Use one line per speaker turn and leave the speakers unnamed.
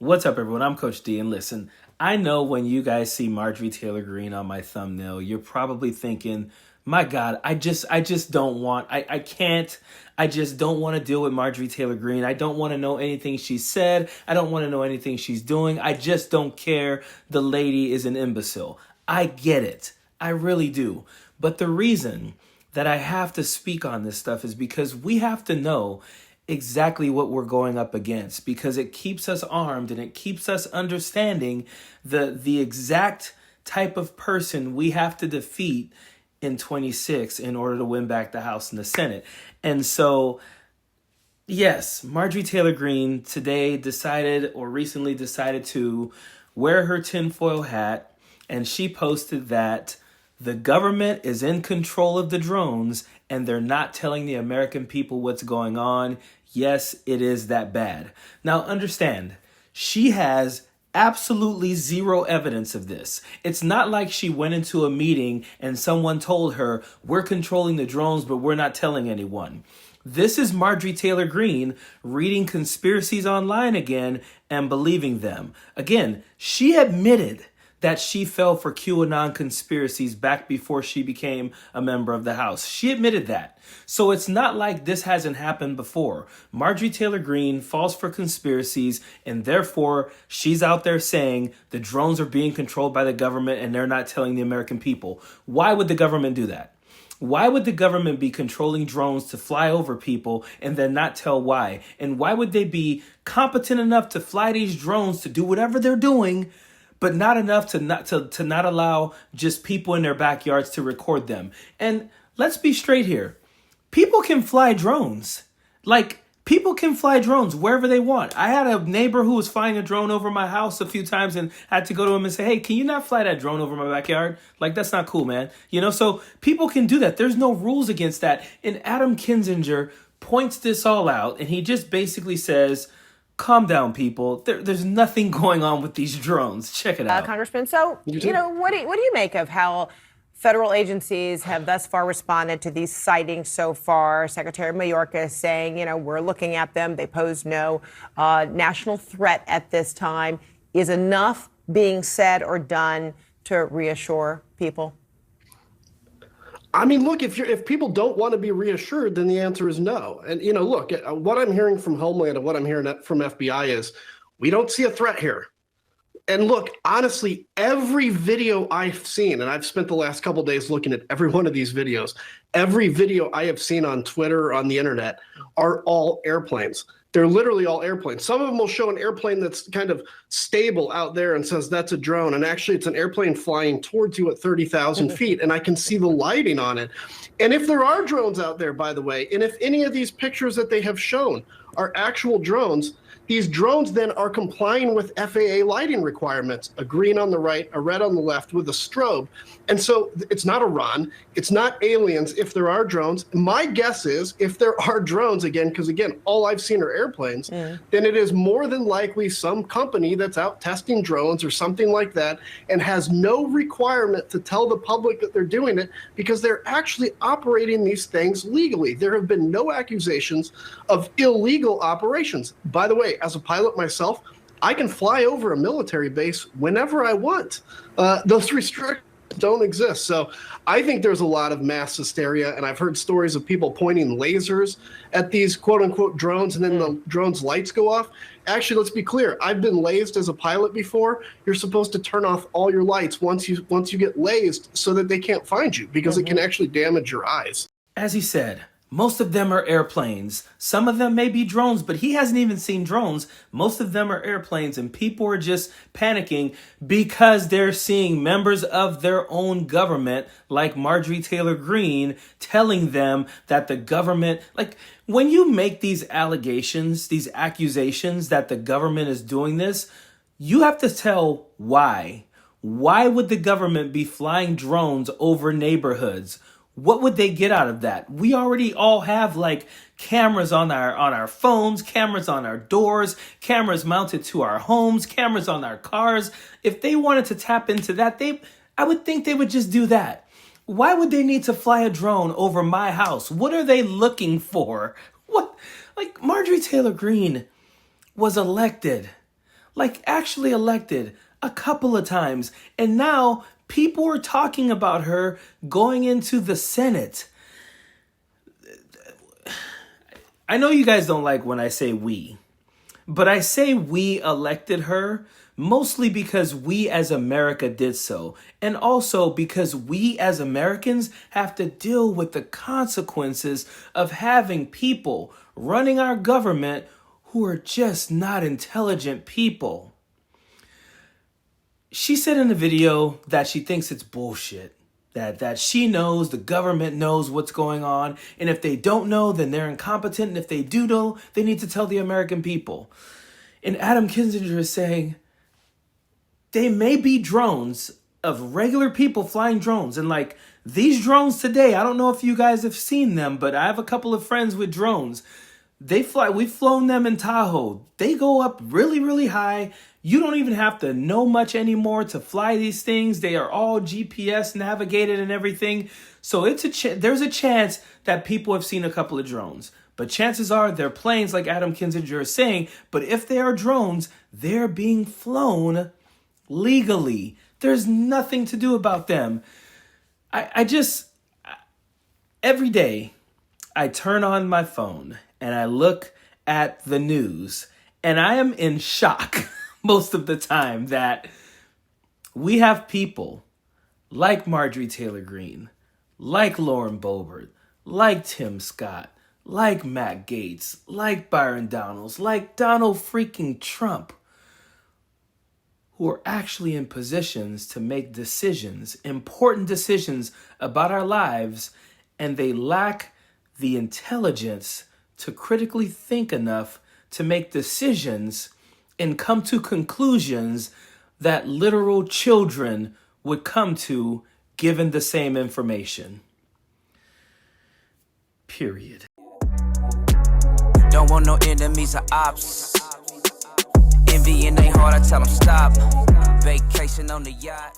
What's up, everyone? I'm Coach D, and listen, I know when you guys see Marjorie Taylor Green on my thumbnail, you're probably thinking, my God, I just don't want, I can't, I just don't want to deal with Marjorie Taylor Green. I don't want to know anything she said. I don't want to know anything she's doing. I just don't care. The lady is an imbecile. I get it. I really do. But the reason that I have to speak on this stuff is because we have to know exactly what we're going up against, because it keeps us armed and it keeps us understanding the exact type of person we have to defeat in 26 in order to win back the House and the Senate. And so, yes, Marjorie Taylor Green today recently decided to wear her tinfoil hat, and she posted that the government is in control of the drones and they're not telling the American people what's going on. Yes, it is that bad. Now, understand, she has absolutely zero evidence of this. It's not like she went into a meeting and someone told her, we're controlling the drones, but we're not telling anyone. This is Marjorie Taylor Green reading conspiracies online again and believing them. Again, she admitted that she fell for QAnon conspiracies back before she became a member of the House. She admitted that. So it's not like this hasn't happened before. Marjorie Taylor Green falls for conspiracies, and therefore she's out there saying the drones are being controlled by the government and they're not telling the American people. Why would the government do that? Why would the government be controlling drones to fly over people and then not tell why? And why would they be competent enough to fly these drones to do whatever they're doing, but not enough to not allow just people in their backyards to record them? And let's be straight here. People can fly drones. People can fly drones wherever they want. I had a neighbor who was flying a drone over my house a few times, and I had to go to him and say, hey, can you not fly that drone over my backyard? That's not cool, man. So people can do that. There's no rules against that. And Adam Kinzinger points this all out, and he just basically says, calm down, people. There's nothing going on with these drones. Check it out.
Congressman, so, what do you make of how federal agencies have thus far responded to these sightings so far? Secretary Mayorkas saying, we're looking at them. They pose no national threat at this time. Is enough being said or done to reassure people?
I mean, look, if people don't want to be reassured, then the answer is no. And, look, what I'm hearing from Homeland and what I'm hearing from FBI is we don't see a threat here. And look, honestly, every video I've seen, and I've spent the last couple of days looking at every one of these videos, every video I have seen on Twitter or on the internet are all airplanes. They're literally all airplanes. Some of them will show an airplane that's kind of stable out there and says that's a drone. And actually, it's an airplane flying towards you at 30,000 feet. And I can see the lighting on it. And if there are drones out there, by the way, and if any of these pictures that they have shown are actual drones, these drones then are complying with FAA lighting requirements, a green on the right, a red on the left with a strobe. And so it's not Iran, it's not aliens if there are drones. My guess is if there are drones, again, because again, all I've seen are airplanes, then it is more than likely some company that's out testing drones or something like that and has no requirement to tell the public that they're doing it because they're actually operating these things legally. There have been no accusations of illegal operations. By the way, as a pilot myself, I can fly over a military base whenever I want. Those restrictions don't exist. So I think there's a lot of mass hysteria, and I've heard stories of people pointing lasers at these quote-unquote drones, and then the drones' lights go off. Actually, let's be clear. I've been lased as a pilot before. You're supposed to turn off all your lights once you get lased so that they can't find you because it can actually damage your eyes.
As he said, most of them are airplanes. Some of them may be drones, but he hasn't even seen drones. Most of them are airplanes, and people are just panicking because they're seeing members of their own government, like Marjorie Taylor Green, telling them that the government, when you make these allegations, these accusations that the government is doing this, you have to tell why. Why would the government be flying drones over neighborhoods? What would they get out of that? We already all have cameras on our phones, cameras on our doors, cameras mounted to our homes, cameras on our cars. If they wanted to tap into that, I would think they would just do that. Why would they need to fly a drone over my house? What are they looking for? What? Marjorie Taylor Green was elected like actually elected a couple of times. And now people are talking about her going into the Senate. I know you guys don't like when I say we, but I say we elected her mostly because we as America did so. And also because we as Americans have to deal with the consequences of having people running our government who are just not intelligent people. She said in the video that she thinks it's bullshit. That she knows, the government knows what's going on. And if they don't know, then they're incompetent. And if they do know, they need to tell the American people. And Adam Kinzinger is saying, they may be drones of regular people flying drones. And like these drones today, I don't know if you guys have seen them, but I have a couple of friends with drones. They fly, we've flown them in Tahoe. They go up really, really high. You don't even have to know much anymore to fly these things. They are all GPS navigated and everything. So there's a chance that people have seen a couple of drones. But chances are they're planes like Adam Kinzinger is saying. But if they are drones, they're being flown legally. There's nothing to do about them. Every day I turn on my phone and I look at the news and I am in shock most of the time that we have people like Marjorie Taylor Green, like Lauren Boebert, like Tim Scott, like Matt Gaetz, like Byron Donalds, like Donald freaking Trump, who are actually in positions to make decisions, important decisions about our lives, and they lack the intelligence to critically think enough to make decisions and come to conclusions that literal children would come to given the same information. Period.
Don't want no enemies or ops. Envy in their heart, I tell them stop. Vacation on the yacht.